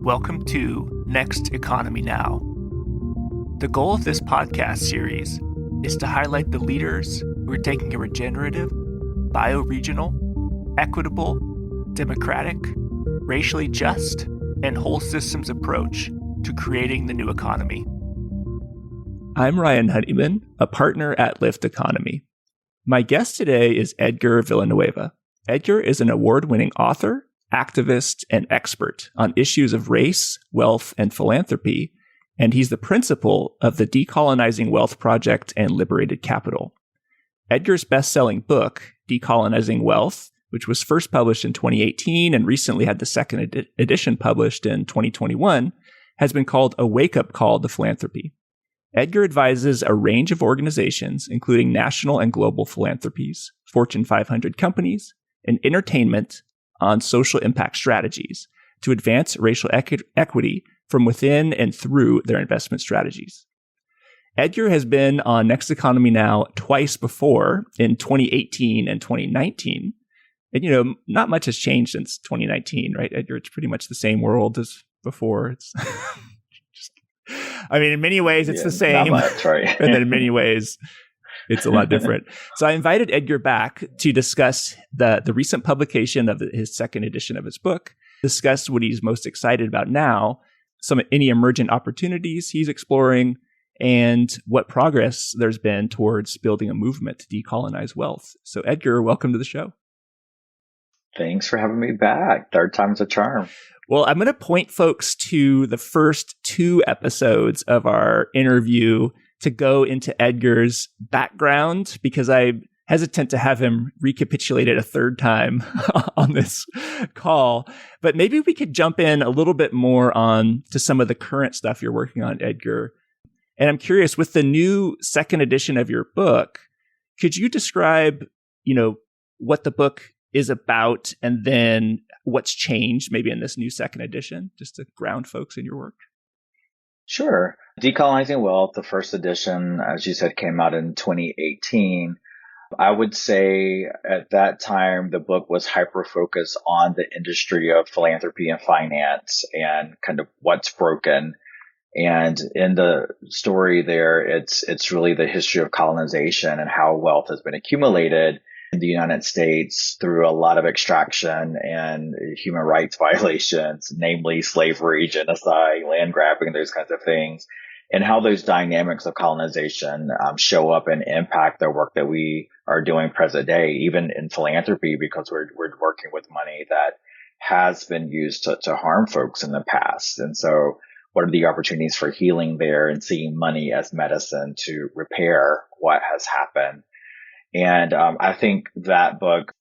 Welcome to Next Economy Now. The goal of this podcast series is to highlight the leaders who are taking a regenerative, bioregional, equitable, democratic, racially just, and whole systems approach to creating the new economy. I'm Ryan Honeyman, a partner at Lift Economy. My guest today is Edgar Villanueva. Edgar is an award-winning author, activist, and expert on issues of race, wealth, and philanthropy, and he's the principal of the Decolonizing Wealth Project and Liberated Capital. Edgar's best-selling book, Decolonizing Wealth, which was first published in 2018 and recently had the second edition published in 2021, has been called a wake-up call to philanthropy. Edgar advises a range of organizations, including national and global philanthropies, Fortune 500 companies, and entertainment on social impact strategies to advance racial equity from within and through their investment strategies. Edgar has been on Next Economy Now twice before, in 2018 and 2019. And, not much has changed since 2019, right, Edgar? It's pretty much the same world as before. It's in many ways, it's the same. Not much, right? And then in many ways, it's a lot different. So I invited Edgar back to discuss the recent publication of his second edition of his book, discuss what he's most excited about now, any emergent opportunities he's exploring, and what progress there's been towards building a movement to decolonize wealth. So Edgar, welcome to the show. Thanks for having me back. Third time's a charm. Well, I'm going to point folks to the first two episodes of our interview to go into Edgar's background, because I'm hesitant to have him recapitulate it a third time on this call. But maybe we could jump in a little bit more on to some of the current stuff you're working on, Edgar. And I'm curious, with the new second edition of your book, could you describe, what the book is about, and then what's changed maybe in this new second edition, just to ground folks in your work? Sure. Decolonizing Wealth, the first edition, as you said, came out in 2018. I would say at that time, the book was hyper-focused on the industry of philanthropy and finance and kind of what's broken. And in the story there, it's really the history of colonization and how wealth has been accumulated in the United States through a lot of extraction and human rights violations, namely slavery, genocide, land grabbing, those kinds of things, and how those dynamics of colonization show up and impact the work that we are doing present day, even in philanthropy, because we're working with money that has been used to harm folks in the past. And so what are the opportunities for healing there and seeing money as medicine to repair what has happened? And I think that book,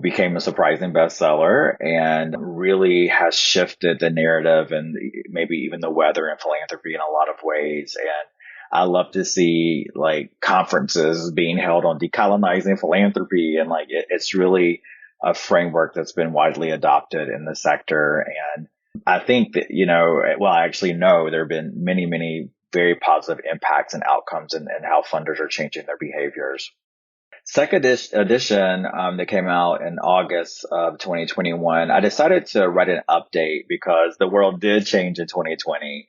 became a surprising bestseller and really has shifted the narrative and maybe even the weather in philanthropy in a lot of ways. And I love to see conferences being held on decolonizing philanthropy. And it's really a framework that's been widely adopted in the sector. And I think that, I actually know there have been many, many very positive impacts and outcomes and how funders are changing their behaviors. Second edition that came out in August of 2021, I decided to write an update because the world did change in 2020.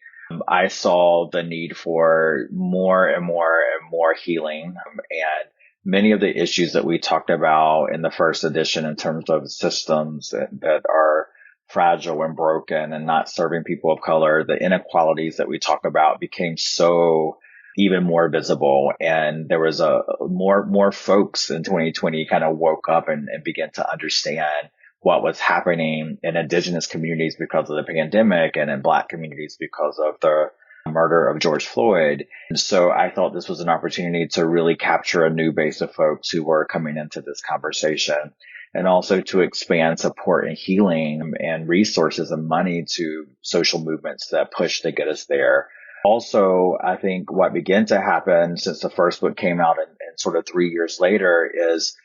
I saw the need for more and more and more healing, and many of the issues that we talked about in the first edition in terms of systems that are fragile and broken and not serving people of color, the inequalities that we talk about became so even more visible. And there was more folks in 2020 kind of woke up and began to understand what was happening in indigenous communities because of the pandemic and in Black communities because of the murder of George Floyd. And so I thought this was an opportunity to really capture a new base of folks who were coming into this conversation, and also to expand support and healing and resources and money to social movements that push to get us there. Also, I think what began to happen since the first book came out and sort of 3 years later is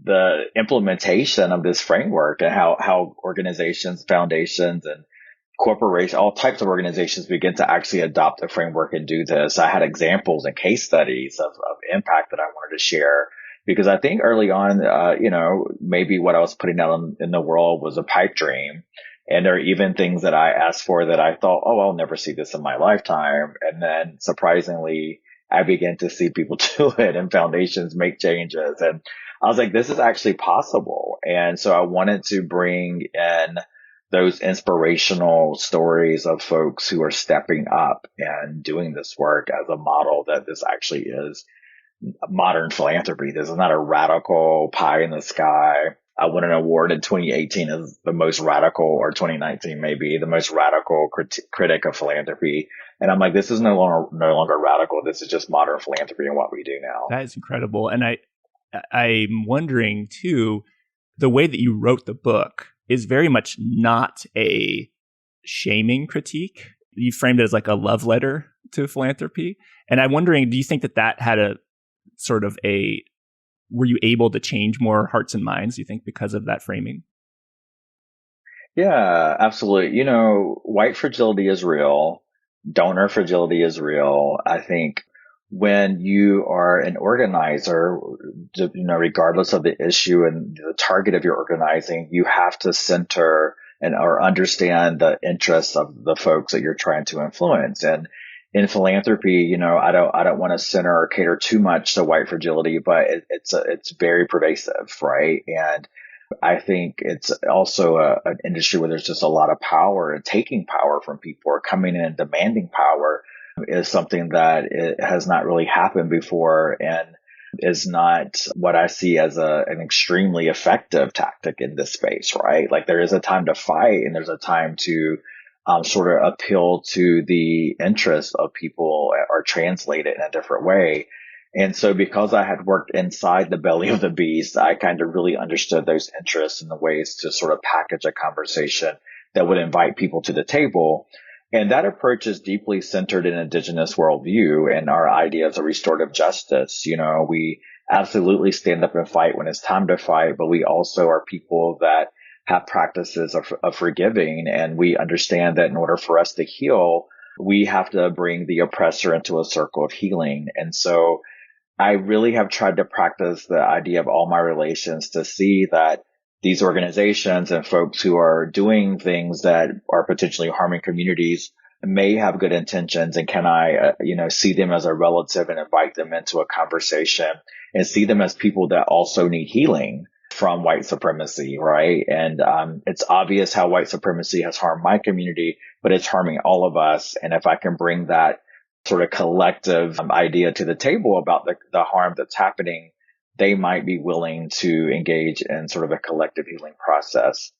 the implementation of this framework and how organizations, foundations, and corporations, all types of organizations begin to actually adopt the framework and do this. I had examples and case studies of impact that I wanted to share because I think early on, maybe what I was putting out in the world was a pipe dream. And there are even things that I asked for that I thought, oh, I'll never see this in my lifetime. And then surprisingly, I began to see people do it and foundations make changes. And I was like, this is actually possible. And so I wanted to bring in those inspirational stories of folks who are stepping up and doing this work as a model that this actually is modern philanthropy. This is not a radical pie in the sky. I won an award in 2018 as the most radical, or 2019 maybe, the most radical critic of philanthropy. And I'm like, this is no longer radical. This is just modern philanthropy and what we do now. That is incredible. And I'm wondering too, the way that you wrote the book is very much not a shaming critique. You framed it as like a love letter to philanthropy. And I'm wondering, do you think that had a sort of were you able to change more hearts and minds, you think, because of that framing? Yeah, absolutely. White fragility is real. Donor fragility is real. I think when you are an organizer, regardless of the issue and the target of your organizing, you have to center or understand the interests of the folks that you're trying to influence. And in philanthropy, I don't want to center or cater too much to white fragility, but it's very pervasive, right? And I think it's also an industry where there's just a lot of power, and taking power from people or coming in and demanding power is something that it has not really happened before, and is not what I see as an extremely effective tactic in this space, right? Like, there is a time to fight and there's a time to sort of appeal to the interests of people or translate it in a different way. And so because I had worked inside the belly of the beast, I kind of really understood those interests and the ways to sort of package a conversation that would invite people to the table. And that approach is deeply centered in Indigenous worldview and our ideas of restorative justice. We absolutely stand up and fight when it's time to fight, but we also are people that have practices of forgiving. And we understand that in order for us to heal, we have to bring the oppressor into a circle of healing. And so I really have tried to practice the idea of all my relations to see that these organizations and folks who are doing things that are potentially harming communities may have good intentions, and can I, see them as a relative and invite them into a conversation and see them as people that also need healing from white supremacy, right? And it's obvious how white supremacy has harmed my community, but it's harming all of us. And if I can bring that sort of collective idea to the table about the harm that's happening, they might be willing to engage in sort of a collective healing process.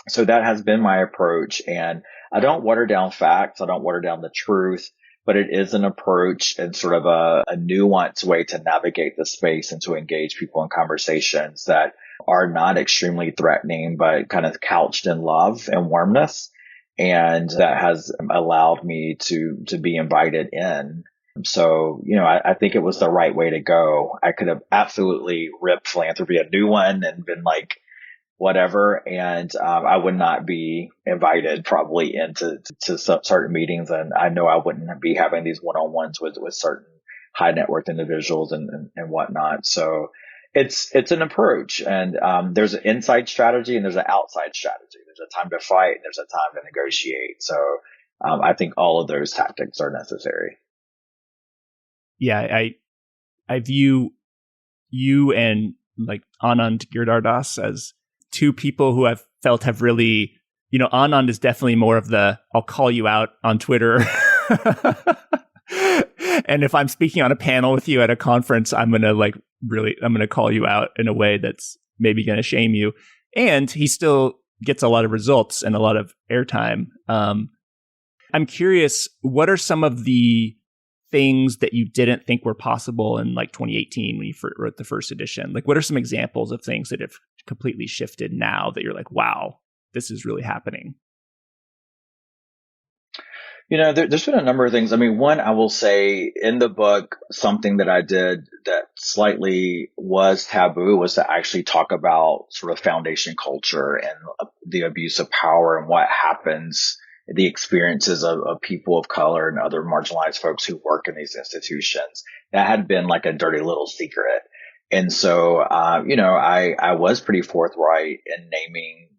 So that has been my approach. And I don't water down facts. I don't water down the truth, but it is an approach and sort of a nuanced way to navigate the space and to engage people in conversations that are not extremely threatening, but kind of couched in love and warmness. And that has allowed me to be invited in. So, I think it was the right way to go. I could have absolutely ripped philanthropy a new one and been like, whatever. And I would not be invited probably into certain meetings. And I know I wouldn't be having these one-on-ones with certain high net worth individuals and whatnot. So it's an approach. And there's an inside strategy and there's an outside strategy. There's a time to fight and there's a time to negotiate. So I think all of those tactics are necessary. Yeah, I view you and like Anand Giridharadas as two people who I've felt have really, Anand is definitely more of the, I'll call you out on Twitter. And if I'm speaking on a panel with you at a conference, I'm going to call you out in a way that's maybe going to shame you. And he still gets a lot of results and a lot of airtime. I'm curious, what are some of the things that you didn't think were possible in like 2018 when you wrote the first edition? Like, what are some examples of things that have completely shifted now that you're like, wow, this is really happening? There's been a number of things. I mean, one, I will say in the book, something that I did that slightly was taboo was to actually talk about sort of foundation culture and the abuse of power and what happens, the experiences of people of color and other marginalized folks who work in these institutions. That had been like a dirty little secret. And so, I was pretty forthright in naming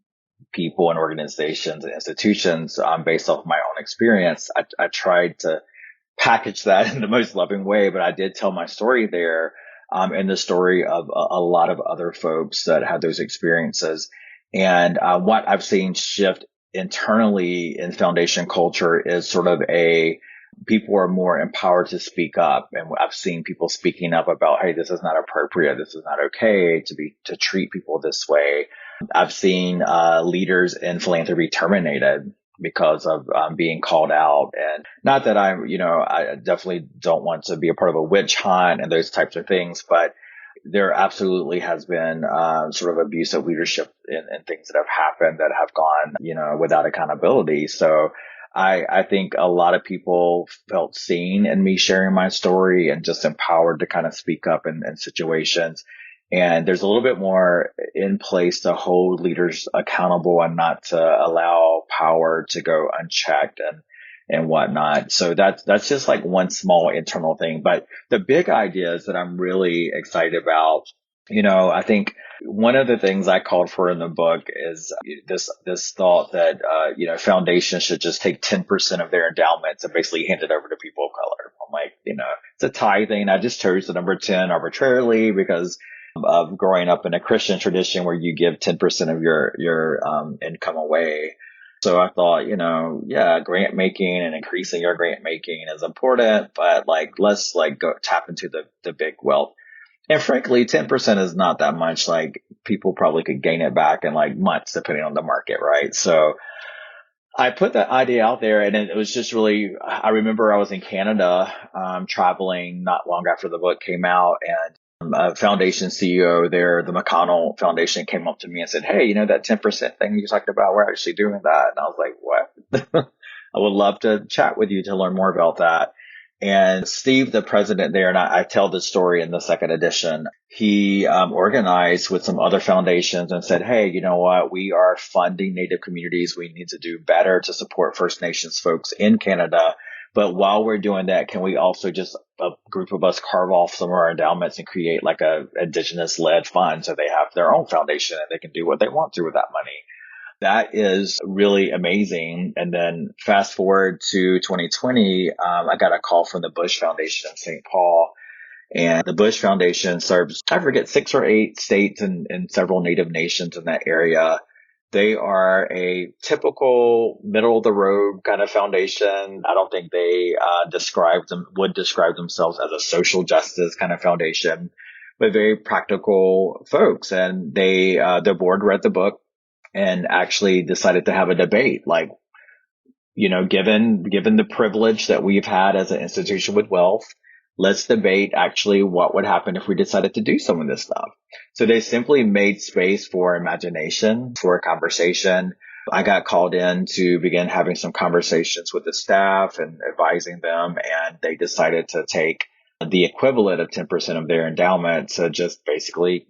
people and organizations and institutions based off my own experience. I tried to package that in the most loving way, but I did tell my story there, and the story of a lot of other folks that had those experiences. And what I've seen shift internally in foundation culture is sort of people are more empowered to speak up. And I've seen people speaking up about, hey, this is not appropriate. This is not okay to treat people this way. I've seen leaders in philanthropy terminated because of being called out. And not that I definitely don't want to be a part of a witch hunt and those types of things, but there absolutely has been sort of abusive leadership and things that have happened that have gone, without accountability. So I think a lot of people felt seen in me sharing my story and just empowered to kind of speak up in situations. And there's a little bit more in place to hold leaders accountable and not to allow power to go unchecked and whatnot. So that's just like one small internal thing. But the big ideas that I'm really excited about, I think one of the things I called for in the book is this thought that, foundations should just take 10% of their endowments and basically hand it over to people of color. I'm like, it's a tithing. I just chose the number 10 arbitrarily because of growing up in a Christian tradition where you give 10% of your income away. So I thought, grant making and increasing your grant making is important, but let's go tap into the big wealth. And frankly, 10% is not that much. People probably could gain it back in months, depending on the market, right? So I put that idea out there, and it was just really, I remember I was in Canada, traveling not long after the book came out, and a foundation CEO there, the McConnell Foundation, came up to me and said, hey, that 10% thing you talked about, we're actually doing that. And I was like, what? I would love to chat with you to learn more about that. And Steve, the president there, and I tell this story in the second edition, he organized with some other foundations and said, hey, you know what? We are funding Native communities. We need to do better to support First Nations folks in Canada. But while we're doing that, can we also just, a group of us, carve off some of our endowments and create a indigenous led fund so they have their own foundation and they can do what they want to with that money? That is really amazing. And then fast forward to 2020, I got a call from the Bush Foundation in St. Paul. And the Bush Foundation serves, I forget, 6 or 8 states and several Native nations in that area. They are a typical middle of the road kind of foundation. I don't think they would describe themselves as a social justice kind of foundation, but very practical folks. And the board read the book and actually decided to have a debate. Given the privilege that we've had as an institution with wealth, let's debate actually what would happen if we decided to do some of this stuff. So they simply made space for imagination, for a conversation. I got called in to begin having some conversations with the staff and advising them, and they decided to take the equivalent of 10% of their endowment to just basically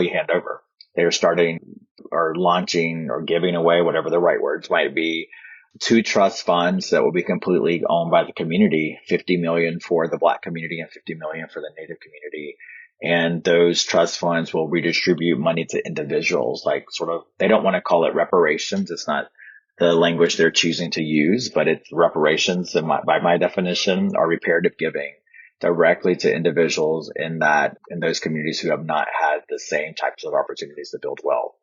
hand over. They're starting or launching or giving away, whatever the right words might be, 2 trust funds that will be completely owned by the community, $50 million for the Black community and $50 million for the Native community. And those trust funds will redistribute money to individuals, they don't want to call it reparations. It's not the language they're choosing to use, but it's reparations, by my definition, are reparative giving directly to individuals in those communities who have not had the same types of opportunities to build wealth.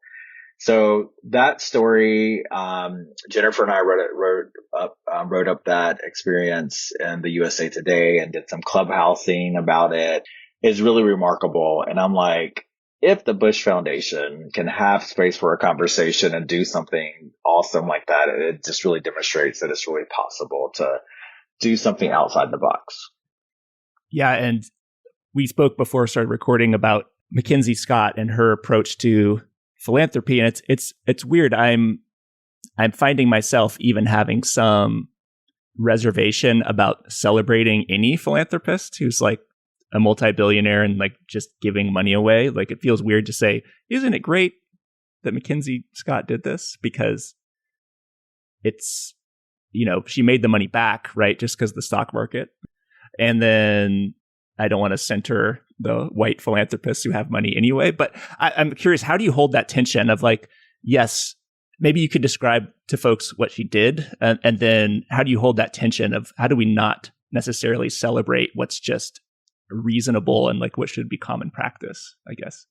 So that story, Jennifer and I wrote up that experience in the USA Today and did some clubhousing about it. Is really remarkable. And I'm like, if the Bush Foundation can have space for a conversation and do something awesome like that, it just really demonstrates that it's really possible to do something outside the box. Yeah. And we spoke before we started recording about Mackenzie Scott and her approach to philanthropy. And it's weird. I'm finding myself even having some reservation about celebrating any philanthropist who's a multi-billionaire and just giving money away. It feels weird to say, isn't it great that Mackenzie Scott did this? Because it's, she made the money back, right? Just because of the stock market. And then I don't want to center the white philanthropists who have money anyway. But I'm curious, how do you hold that tension of yes, maybe you could describe to folks what she did, and then how do you hold that tension of how do we not necessarily celebrate what's just reasonable and like what should be common practice, I guess.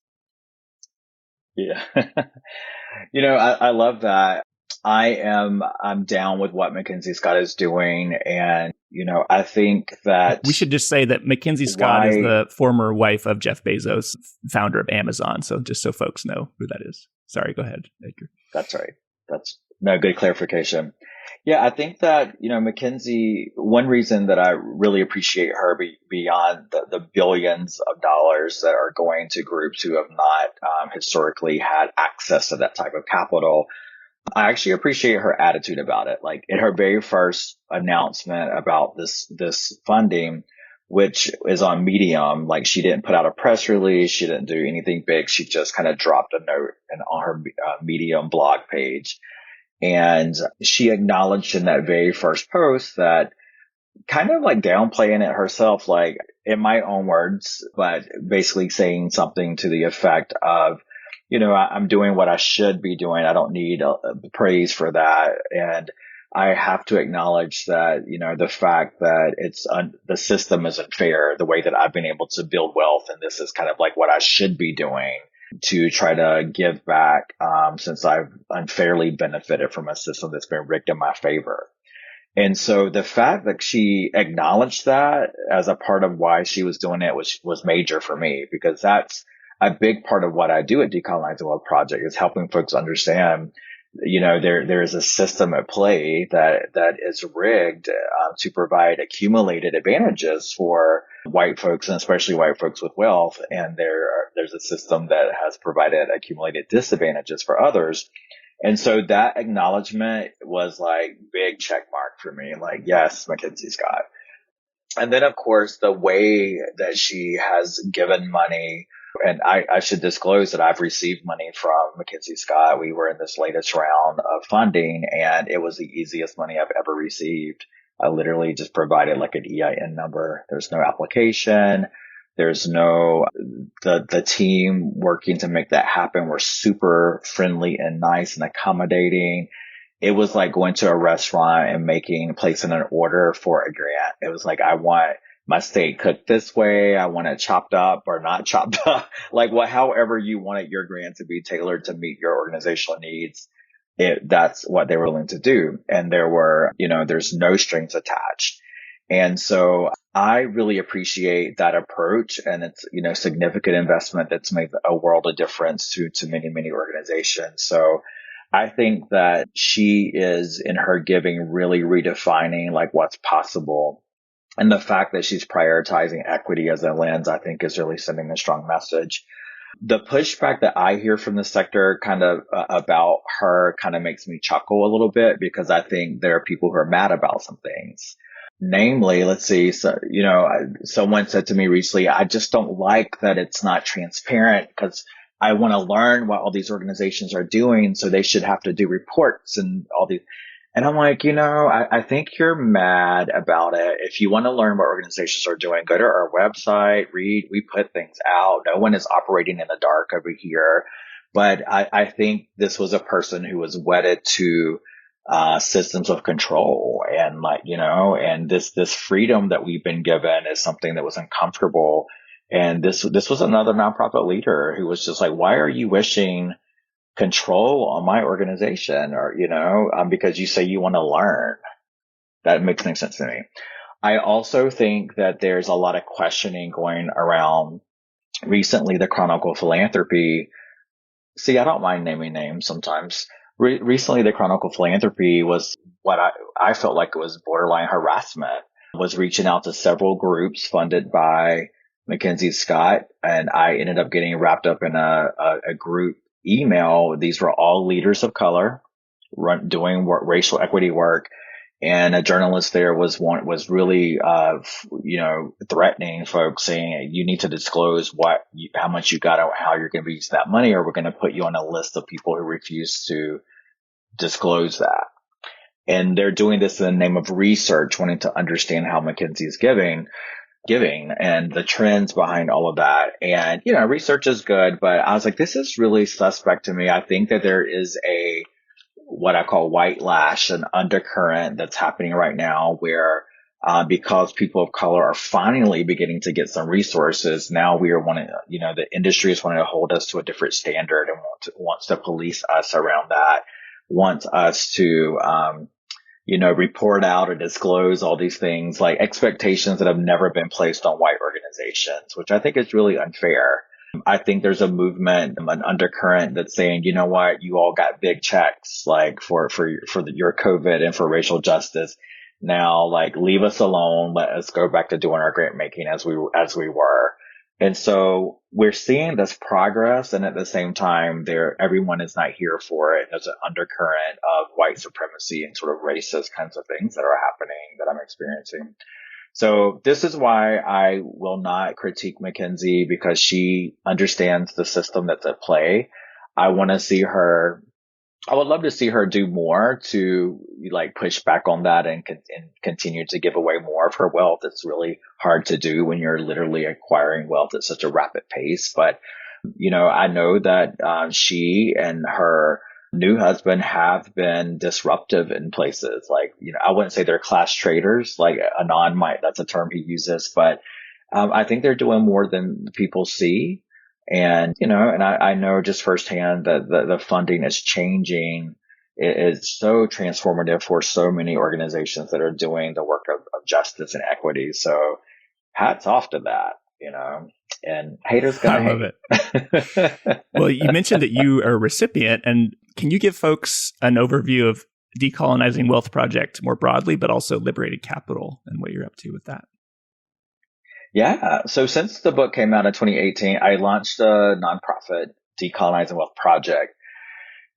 Yeah. I love that. I'm down with what Mackenzie Scott is doing. And, I think that we should just say that Mackenzie Scott is the former wife of Jeff Bezos, founder of Amazon. So just so folks know who that is. Sorry, go ahead, Edgar. That's right. That's no good clarification. Yeah, I think that, Mackenzie, one reason that I really appreciate her beyond the billions of dollars that are going to groups who have not historically had access to that type of capital, I actually appreciate her attitude about it. Like in her very first announcement about this funding, which is on Medium, like she didn't put out a press release. She didn't do anything big. She just kind of dropped a note on her Medium blog page. And she acknowledged in that very first post that kind of like downplaying it herself, like in my own words, but basically saying something to the effect of, I'm doing what I should be doing. I don't need praise for that. And I have to acknowledge that, the fact that the system is unfair, the way that I've been able to build wealth. And this is kind of like what I should be doing to try to give back, since I've unfairly benefited from a system that's been rigged in my favor. And so the fact that she acknowledged that as a part of why she was doing it was major for me, because that's a big part of what I do at Decolonizing Wealth Project is helping folks understand, there is a system at play that is rigged to provide accumulated advantages for white folks, and especially white folks with wealth. And there's a system that has provided accumulated disadvantages for others. And so that acknowledgement was like big check mark for me. Like, yes, Mackenzie Scott. And then, of course, the way that she has given money. And I should disclose that I've received money from Mackenzie Scott. We were in this latest round of funding, and it was the easiest money I've ever received. I literally just provided like an EIN number. There's no application. There's no, the team working to make that happen were super friendly and nice and accommodating. It was like going to a restaurant and placing an order for a grant. It was like, I want my steak cooked this way. I want it chopped up or not chopped up. Like however you wanted your grant to be tailored to meet your organizational needs. That's what they were willing to do. And there's no strings attached. And so I really appreciate that approach, and it's, significant investment that's made a world of difference to many, many organizations. So I think that she is in her giving really redefining like what's possible. And the fact that she's prioritizing equity as a lens, I think is really sending a strong message. The pushback that I hear from the sector kind of about her kind of makes me chuckle a little bit, because I think there are people who are mad about some things. Namely, let's see, so, someone said to me recently, I just don't like that it's not transparent, because I want to learn what all these organizations are doing. So they should have to do reports and all these. And I'm like, I think you're mad about it. If you want to learn what organizations are doing, go to our website, read, we put things out. No one is operating in the dark over here. But I think this was a person who was wedded to systems of control, and and this freedom that we've been given is something that was uncomfortable. And this was another nonprofit leader who was just like, why are you wishing control on my organization? Or, because you say you want to learn. That makes no sense to me. I also think that there's a lot of questioning going around recently. The Chronicle Philanthropy. See, I don't mind naming names sometimes. Recently, the Chronicle Philanthropy was what I felt like it was borderline harassment, was reaching out to several groups funded by Mackenzie Scott. And I ended up getting wrapped up in a group email. These were all leaders of color doing racial equity work. And a journalist there was really, threatening folks, saying you need to disclose how much you got and how you're going to be using that money, or we're going to put you on a list of people who refuse to disclose that. And they're doing this in the name of research, wanting to understand how Mackenzie is giving and the trends behind all of that. And, research is good, but I was like, this is really suspect to me. I think that there is what I call white lash, an undercurrent that's happening right now where because people of color are finally beginning to get some resources, now we are wanting, the industry is wanting to hold us to a different standard and wants to police us around that, wants us to, report out or disclose all these things like expectations that have never been placed on white organizations, which I think is really unfair. I think there's a movement, an undercurrent that's saying, you know what, you all got big checks like for your COVID and for racial justice. Now, like, leave us alone. Let us go back to doing our grant making as we were. And so we're seeing this progress. And at the same time, everyone is not here for it. There's an undercurrent of white supremacy and sort of racist kinds of things that are happening that I'm experiencing. So this is why I will not critique McKinsey, because she understands the system that's at play. I would love to see her do more to like push back on that and continue to give away more of her wealth. It's really hard to do when you're literally acquiring wealth at such a rapid pace. But, I know that she and her new husband have been disruptive in places like, I wouldn't say they're class traders, like Anand might, that's a term he uses, but I think they're doing more than people see. And, and I know just firsthand that the funding is changing. It is so transformative for so many organizations that are doing the work of justice and equity. So hats off to that, and haters gonna hate. I love it. Well, you mentioned that you are a recipient, and can you give folks an overview of Decolonizing Wealth Project more broadly, but also Liberated Capital and what you're up to with that? Yeah. So since the book came out in 2018, I launched a nonprofit, Decolonizing Wealth Project.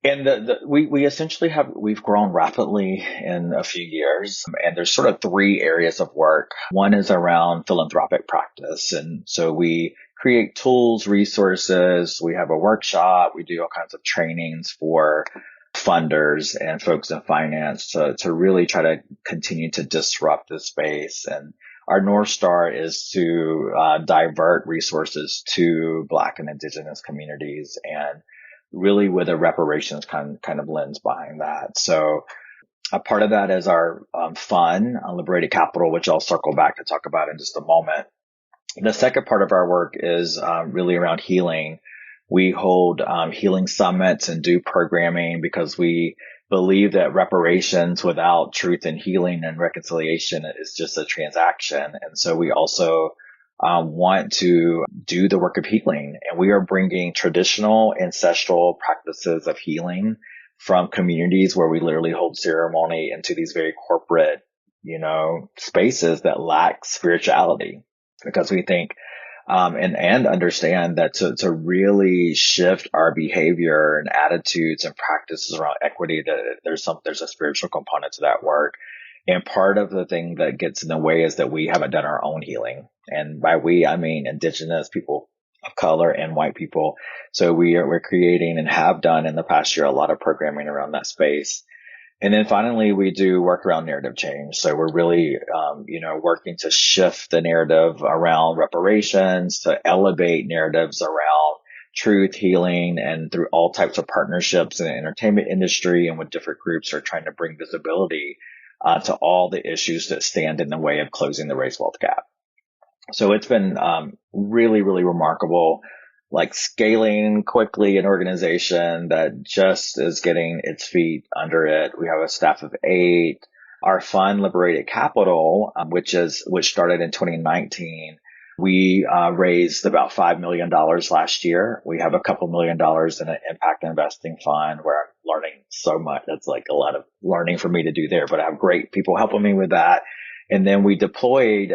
And we essentially we've grown rapidly in a few years. And there's sort of three areas of work. One is around philanthropic practice. And so we create tools, resources. We have a workshop. We do all kinds of trainings for funders and folks in finance to really try to continue to disrupt this space. And our North Star is to divert resources to Black and Indigenous communities, and really with a reparations kind of lens behind that. So a part of that is our fund, Liberated Capital, which I'll circle back to talk about in just a moment. The second part of our work is really around healing. We hold healing summits and do programming because we believe that reparations without truth and healing and reconciliation is just a transaction. And so we also want to do the work of healing. And we are bringing traditional ancestral practices of healing from communities where we literally hold ceremony into these very corporate, spaces that lack spirituality, because we think and understand that to really shift our behavior and attitudes and practices around equity, that there's a spiritual component to that work. And part of the thing that gets in the way is that we haven't done our own healing. And by we, I mean Indigenous people of color and white people. So we're creating and have done in the past year a lot of programming around that space. And then finally, we do work around narrative change. So we're really, working to shift the narrative around reparations, to elevate narratives around truth, healing, and through all types of partnerships in the entertainment industry and with different groups are trying to bring visibility to all the issues that stand in the way of closing the race wealth gap. So it's been really, really remarkable, like scaling quickly an organization that just is getting its feet under it. We have a staff of 8. Our fund, Liberated Capital, which started in 2019, we raised about $5 million last year. We have a couple $1 million in an impact investing fund where I'm learning so much. That's like a lot of learning for me to do there, but I have great people helping me with that. And then we deployed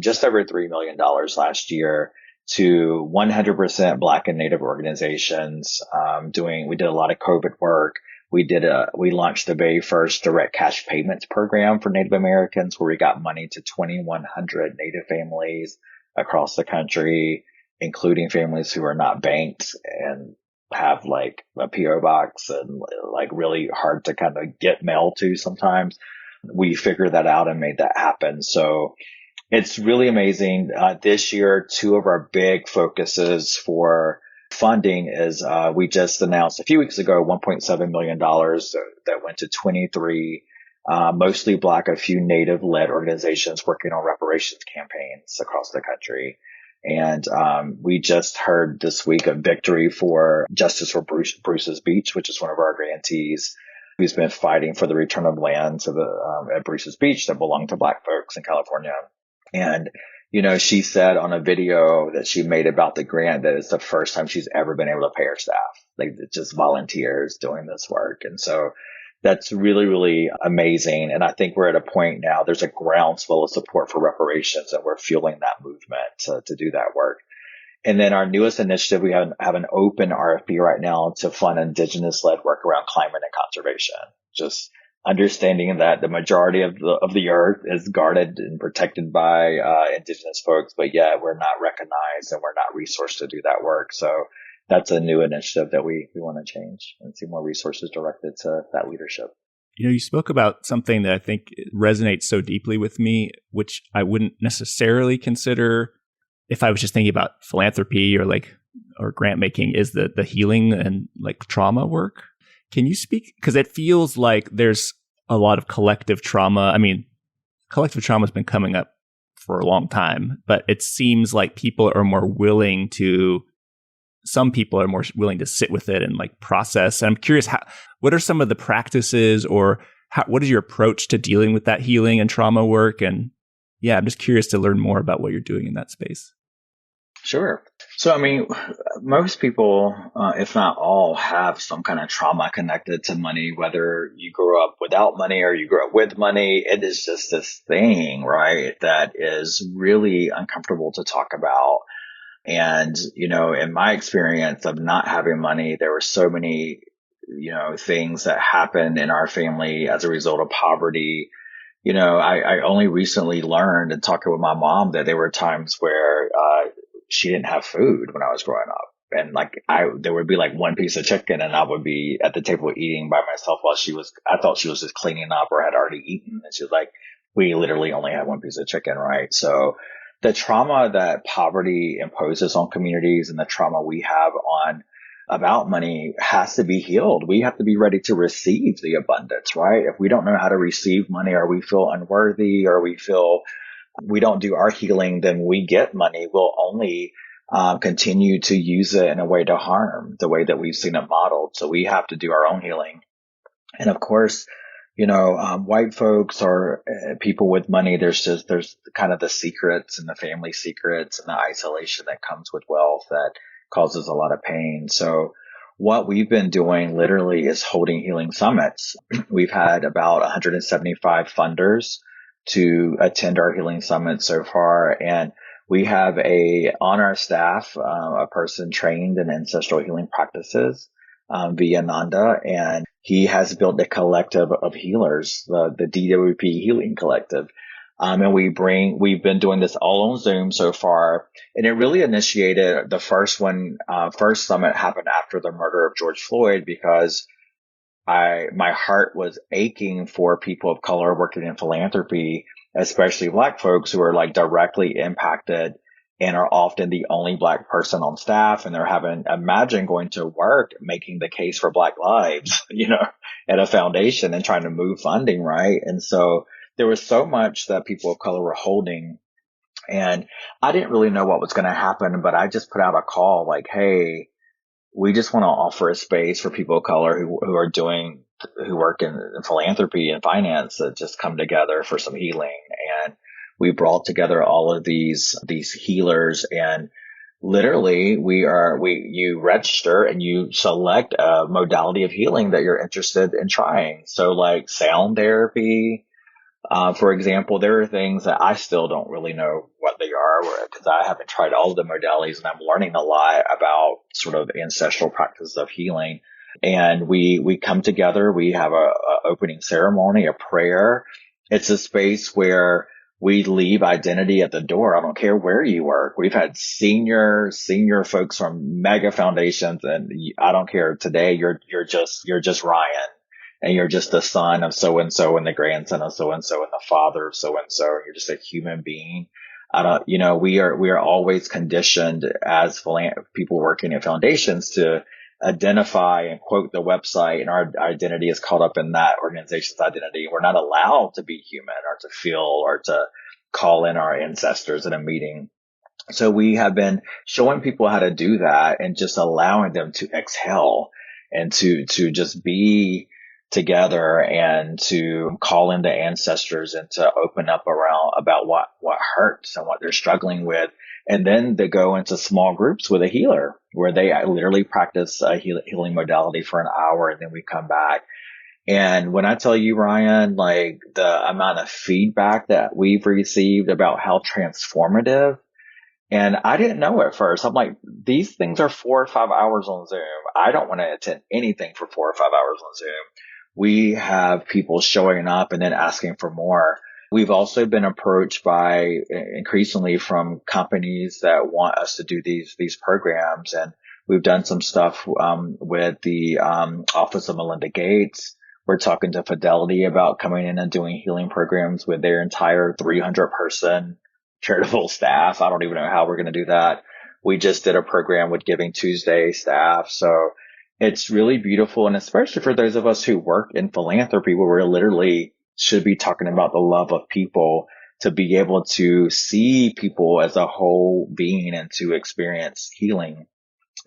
just over $3 million last year to 100% Black and Native organizations. We did a lot of COVID work. We launched the very first direct cash payments program for Native Americans, where we got money to 2,100 Native families across the country, including families who are not banked and have like a PO box and like really hard to kind of get mail to sometimes. We figured that out and made that happen. So it's really amazing. This year, 2 of our big focuses for funding is we just announced a few weeks ago $1.7 million that went to 23 mostly Black, a few Native-led organizations working on reparations campaigns across the country. And we just heard this week a victory for Justice for Bruce's Beach, which is one of our grantees who's been fighting for the return of land to at Bruce's Beach that belonged to Black folks in California. And she said on a video that she made about the grant that it's the first time she's ever been able to pay her staff, like just volunteers doing this work. And so that's really, really amazing. And I think we're at a point now, there's a groundswell of support for reparations, and we're fueling that movement to do that work. And then our newest initiative, we have an open RFP right now to fund Indigenous-led work around climate and conservation. Just understanding that the majority of the earth is guarded and protected by Indigenous folks, but yet we're not recognized and we're not resourced to do that work. So that's a new initiative that we want to change and see more resources directed to that leadership. You spoke about something that I think resonates so deeply with me, which I wouldn't necessarily consider if I was just thinking about philanthropy or grant making, is the healing and trauma work. Can you speak? Because it feels like there's a lot of collective trauma. I mean, collective trauma has been coming up for a long time, but it seems like some people are more willing to sit with it and process. And I'm curious, what are some of the practices, or what is your approach to dealing with that healing and trauma work? And I'm just curious to learn more about what you're doing in that space. Sure. So, I mean, most people, if not all, have some kind of trauma connected to money, whether you grew up without money or you grew up with money. It is just this thing, right, that is really uncomfortable to talk about. And, in my experience of not having money, there were so many, things that happened in our family as a result of poverty. I only recently learned and talking with my mom that there were times where she didn't have food when I was growing up. And there would be one piece of chicken and I would be at the table eating by myself while I thought she was just cleaning up or had already eaten. And she was like, we literally only had one piece of chicken, right? So the trauma that poverty imposes on communities and the trauma we have about money has to be healed. We have to be ready to receive the abundance, right? If we don't know how to receive money, or we feel unworthy, or we feel we don't do our healing, then we get money. We'll only continue to use it in a way to harm the way that we've seen it modeled. So we have to do our own healing. And of course, white folks or people with money, there's kind of the secrets and the family secrets and the isolation that comes with wealth that causes a lot of pain. So what we've been doing literally is holding healing summits. We've had about 175 funders to attend our healing summit so far. And we have on our staff, a person trained in ancestral healing practices, via Nanda, and he has built a collective of healers, the DWP Healing Collective. And we've been doing this all on Zoom so far. And it really initiated the first summit happened after the murder of George Floyd, because my heart was aching for people of color working in philanthropy, especially Black folks who are directly impacted and are often the only Black person on staff. And imagine going to work, making the case for Black lives, at a foundation and trying to move funding, right? And so there was so much that people of color were holding. And I didn't really know what was going to happen, but I just put out a call hey, we just want to offer a space for people of color who work in philanthropy and finance to just come together for some healing. And we brought together all of these healers, and literally you register and you select a modality of healing that you're interested in trying. So sound therapy, for example, there are things that I still don't really know what they are because I haven't tried all of the modalities, and I'm learning a lot about sort of ancestral practices of healing. And we come together, we have a opening ceremony, a prayer. It's a space where we leave identity at the door. I don't care where you work. We've had senior folks from mega foundations, and I don't care. Today you're just Ryan. And you're just the son of so-and-so and the grandson of so-and-so and the father of so-and-so. You're just a human being. I don't, we are always conditioned as people working in foundations to identify and quote the website, and our identity is caught up in that organization's identity. We're not allowed to be human or to feel or to call in our ancestors in a meeting. So we have been showing people how to do that and just allowing them to exhale and to just be together and to call in the ancestors and to open up around about what hurts and what they're struggling with. And then they go into small groups with a healer where they literally practice a healing modality for an hour, and then we come back. And when I tell you, Ryan, like the amount of feedback that we've received about how transformative, and I didn't know at first. I'm like, these things are 4 or 5 hours on Zoom. I don't want to attend anything for 4 or 5 hours on Zoom. We have people showing up and then asking for more. We've also been approached by increasingly from companies that want us to do these programs. And we've done some stuff with the Office of Melinda Gates. We're talking to Fidelity about coming in and doing healing programs with their entire 300-person charitable staff. I don't even know how we're going to do that. We just did a program with Giving Tuesday staff. So it's really beautiful. And especially for those of us who work in philanthropy, where we're literally should be talking about the love of people, to be able to see people as a whole being and to experience healing.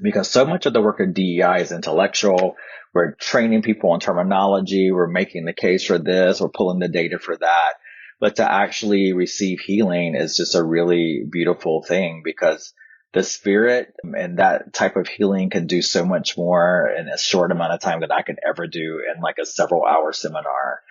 Because so much of the work of DEI is intellectual. We're training people on terminology. We're making the case for this. We're pulling the data for that. But to actually receive healing is just a really beautiful thing, because the spirit and that type of healing can do so much more in a short amount of time than I could ever do in like a several-hour seminar.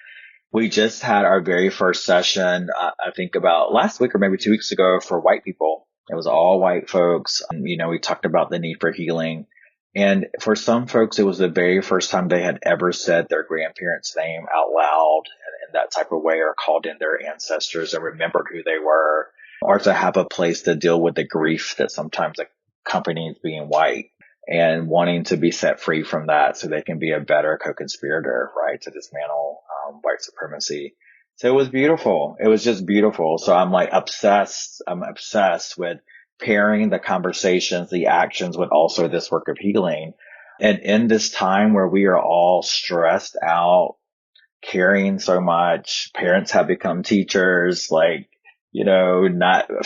We just had our very first session, I think about last week or maybe 2 weeks ago, for white people. It was all white folks. We talked about the need for healing. And for some folks, it was the very first time they had ever said their grandparents' name out loud in that type of way, or called in their ancestors and remembered who they were, or to have a place to deal with the grief that sometimes accompanies being white, and wanting to be set free from that so they can be a better co-conspirator, right, to dismantle white supremacy. So it was beautiful. It was just beautiful. So I'm like obsessed. I'm obsessed with pairing the conversations, the actions, with also this work of healing. And in this time where we are all stressed out, carrying so much, parents have become teachers, not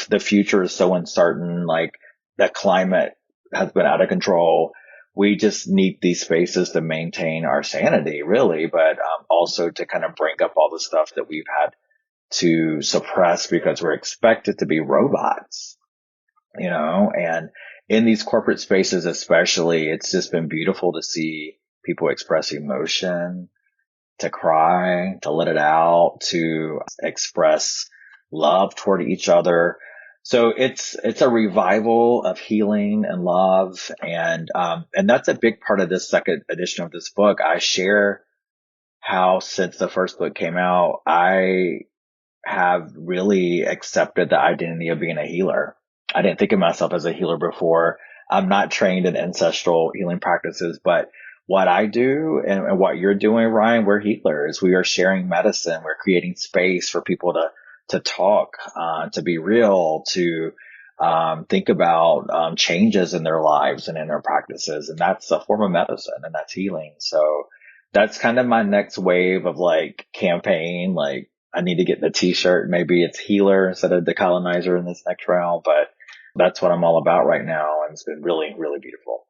the future is so uncertain, like the climate has been out of control. We just need these spaces to maintain our sanity, really, but also to kind of bring up all the stuff that we've had to suppress because we're expected to be robots, and in these corporate spaces especially, it's just been beautiful to see people express emotion, to cry, to let it out, to express love toward each other. So it's a revival of healing and love. And that's a big part of this second edition of this book. I share how since the first book came out, I have really accepted the identity of being a healer. I didn't think of myself as a healer before. I'm not trained in ancestral healing practices, but what I do and what you're doing, Ryan, we're healers. We are sharing medicine. We're creating space for people to talk, to be real, to think about changes in their lives and in their practices. And that's a form of medicine, and that's healing. So that's kind of my next wave of campaign. I need to get the t-shirt. Maybe it's healer instead of decolonizer in this next round, but that's what I'm all about right now. And it's been really, really beautiful.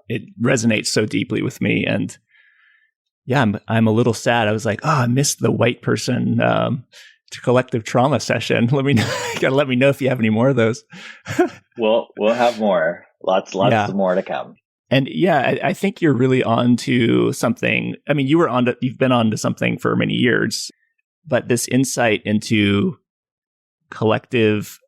It resonates so deeply with me. And yeah, I'm a little sad. I was like, I missed the white person collective trauma session. Let me know if you have any more of those. We'll have more. Lots more to come. And yeah, I think you're really on to something. I mean, you've been on to something for many years, but this insight into collective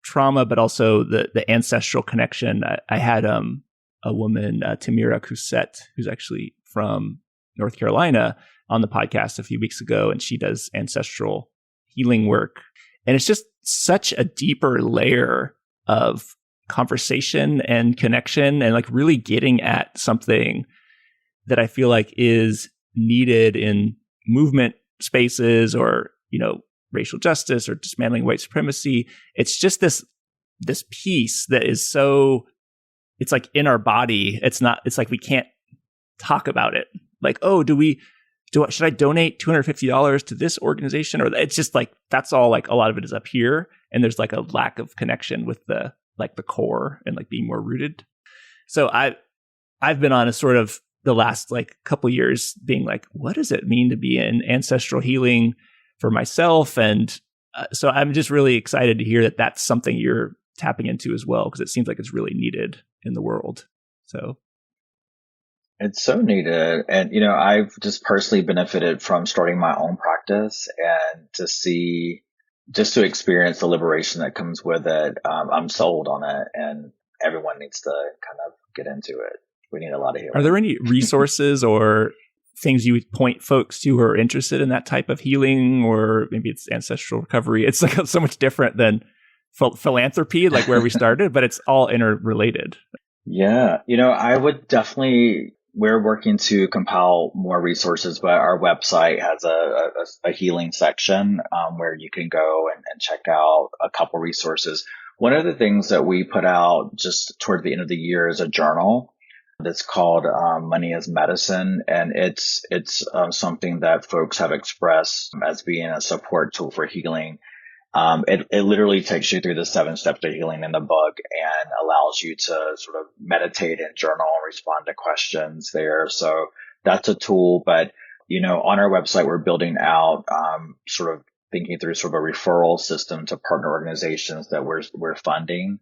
trauma, but also the ancestral connection. I had a woman, Tamira Cousette, who's actually from North Carolina, on the podcast a few weeks ago, and she does ancestral healing work. And it's just such a deeper layer of conversation and connection, and really getting at something that I feel like is needed in movement spaces, or, racial justice or dismantling white supremacy. It's just this piece that is so, it's like in our body. It's like we can't talk about it. Like, oh, should I donate $250 to this organization? Or it's just like, that's all, like a lot of it is up here. And there's like a lack of connection with the core and like being more rooted. So I've been on a sort of the last like couple years being like, what does it mean to be in ancestral healing for myself? And so I'm just really excited to hear that that's something you're tapping into as well, because it seems like it's really needed in the world. So it's so needed. And, you know, I've just personally benefited from starting my own practice and to experience the liberation that comes with it. I'm sold on it, and everyone needs to kind of get into it. We need a lot of healing. Are there any resources or things you would point folks to who are interested in that type of healing, or maybe it's ancestral recovery? It's like so much different than philanthropy, like where we started, but it's all interrelated. Yeah. You know, I would definitely, we're working to compile more resources, but our website has a healing section where you can go and check out a couple resources. One of the things that we put out just toward the end of the year is a journal that's called Money as Medicine. And it's something that folks have expressed as being a support tool for healing. It literally takes you through the 7 steps to healing in the book and allows you to sort of meditate and journal and respond to questions there. So that's a tool. But, you know, on our website, we're building out sort of thinking through sort of a referral system to partner organizations that we're funding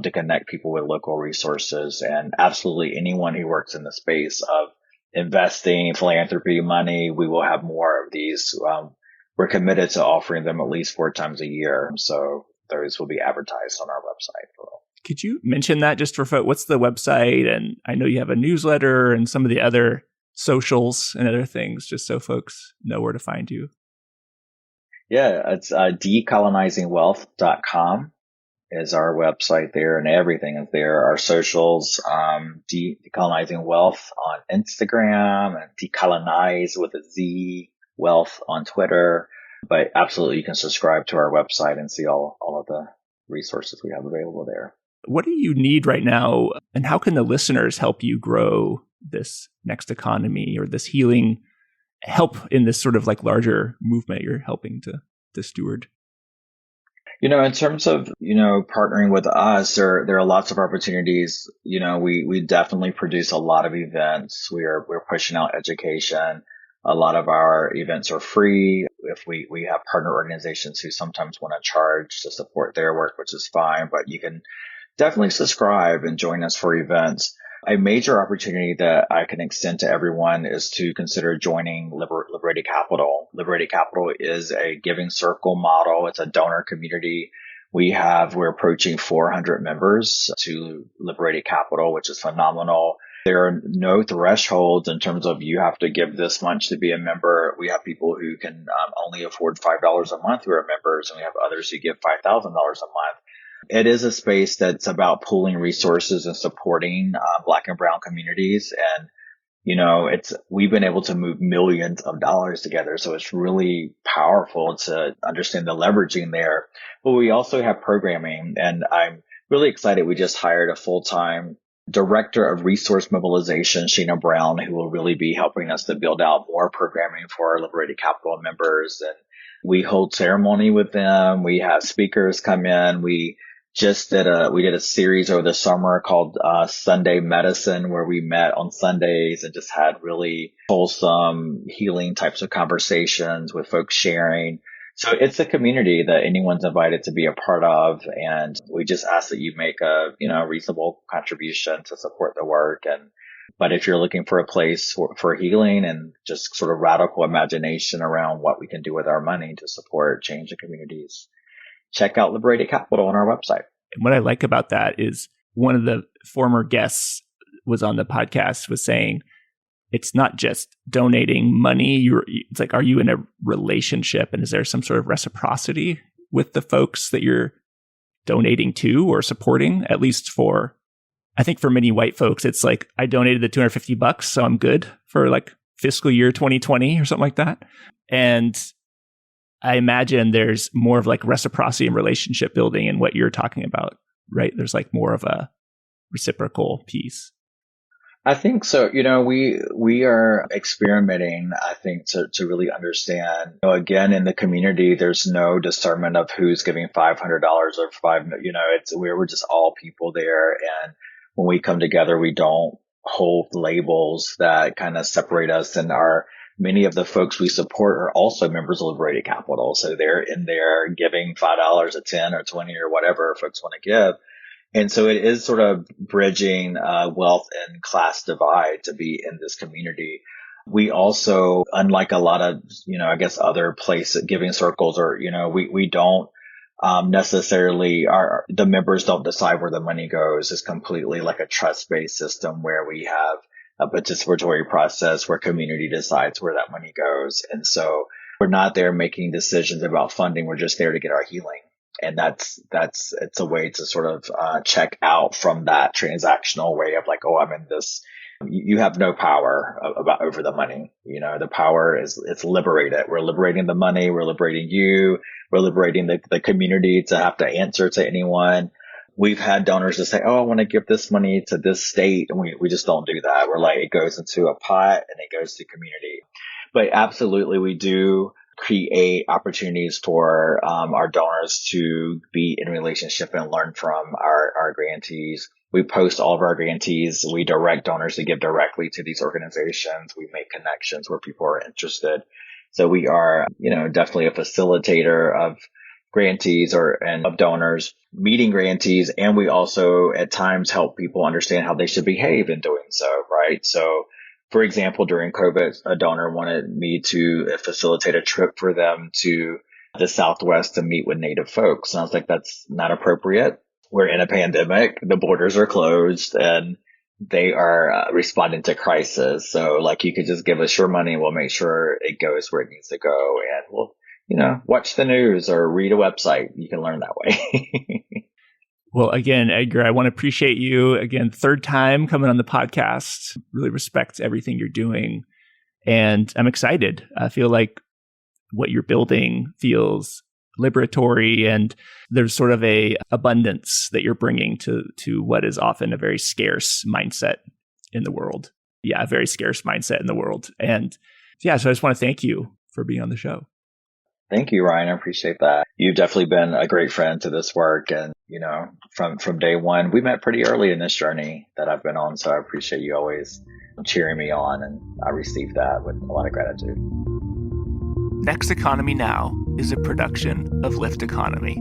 to connect people with local resources. And absolutely anyone who works in the space of investing, philanthropy, money, we will have more of these. We're committed to offering them at least 4 times a year. So those will be advertised on our website. Could you mention that just for folks? What's the website? And I know you have a newsletter and some of the other socials and other things, just so folks know where to find you. Yeah, it's decolonizingwealth.com is our website there, and everything is there. Our socials, Decolonizing Wealth on Instagram, and Decolonize with a Z Wealth on Twitter. But absolutely, you can subscribe to our website and see all of the resources we have available there. What do you need right now, and how can the listeners help you grow this next economy or this healing, help in this sort of like larger movement you're helping to steward? You know, in terms of, you know, partnering with us, there are lots of opportunities. You know, we definitely produce a lot of events. We're pushing out education. A lot of our events are free. If we have partner organizations who sometimes want to charge to support their work, which is fine, but you can definitely subscribe and join us for events. A major opportunity that I can extend to everyone is to consider joining Liberated Capital. Liberated Capital is a giving circle model. It's a donor community. We're approaching 400 members to Liberated Capital, which is phenomenal. There are no thresholds in terms of you have to give this much to be a member. We have people who can only afford $5 a month who are members, and we have others who give $5,000 a month. It is a space that's about pooling resources and supporting Black and Brown communities. And, you know, we've been able to move millions of dollars together. So it's really powerful to understand the leveraging there. But we also have programming, and I'm really excited. We just hired a full-time Director of Resource Mobilization, Sheena Brown, who will really be helping us to build out more programming for our Liberated Capital members. And we hold ceremony with them. We have speakers come in. We did a series over the summer called Sunday Medicine, where we met on Sundays and just had really wholesome healing types of conversations with folks sharing. So it's a community that anyone's invited to be a part of. And we just ask that you make a, reasonable contribution to support the work. But if you're looking for a place for healing and just sort of radical imagination around what we can do with our money to support change in communities, check out Liberated Capital on our website. What I like about that is one of the former guests was on the podcast was saying, it's not just donating money. It's like, are you in a relationship? And is there some sort of reciprocity with the folks that you're donating to or supporting? At least I think for many white folks, it's like, I donated the $250, so I'm good for like fiscal year 2020 or something like that. And I imagine there's more of like reciprocity and relationship building in what you're talking about, right? There's like more of a reciprocal piece. I think so. We are experimenting, I think, to really understand, again, in the community, there's no discernment of who's giving $500 or we're just all people there. And when we come together, we don't hold labels that kind of separate us, and many of the folks we support are also members of Liberated Capital. So they're in there giving $5 or 10 or 20 or whatever folks want to give. And so it is sort of bridging wealth and class divide to be in this community. We also, unlike a lot of, I guess other places, giving circles, or, we don't necessarily, the members don't decide where the money goes. It's completely like a trust-based system where we have a participatory process where community decides where that money goes. And so we're not there making decisions about funding. We're just there to get our healing. And it's a way to sort of check out from that transactional way of like, oh, I'm in this. You have no power over the money. The power it's liberated. We're liberating the money. We're liberating you. We're liberating the community to have to answer to anyone. We've had donors to say, oh, I want to give this money to this state. And we just don't do that. We're like, it goes into a pot and it goes to community. But absolutely, we do create opportunities for our donors to be in relationship and learn from our grantees. We post all of our grantees. We direct donors to give directly to these organizations. We make connections where people are interested. So we are, definitely a facilitator of grantees and of donors meeting grantees. And we also at times help people understand how they should behave in doing so, right? So for example, during COVID, a donor wanted me to facilitate a trip for them to the Southwest to meet with Native folks. And I was like, that's not appropriate. We're in a pandemic. The borders are closed and they are responding to crisis. So like, you could just give us your money. We'll make sure it goes where it needs to go. And we'll, watch the news or read a website. You can learn that way. Well, again, Edgar, I want to appreciate you again, third time coming on the podcast. Really respect everything you're doing. And I'm excited. I feel like what you're building feels liberatory, and there's sort of a abundance that you're bringing to what is often a very scarce mindset in the world. Yeah, a very scarce mindset in the world. And yeah, so I just want to thank you for being on the show. Thank you, Ryan. I appreciate that. You've definitely been a great friend to this work. And, from day one, we met pretty early in this journey that I've been on. So I appreciate you always cheering me on. And I receive that with a lot of gratitude. Next Economy Now is a production of Lift Economy.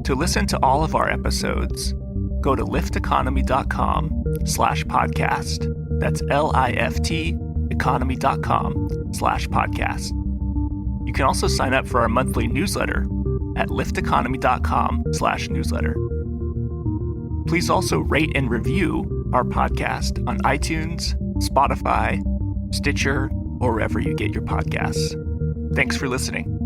To listen to all of our episodes, go to lifteconomy.com/podcast. That's LIFT economy.com/podcast. You can also sign up for our monthly newsletter at lifteconomy.com/newsletter. Please also rate and review our podcast on iTunes, Spotify, Stitcher, or wherever you get your podcasts. Thanks for listening.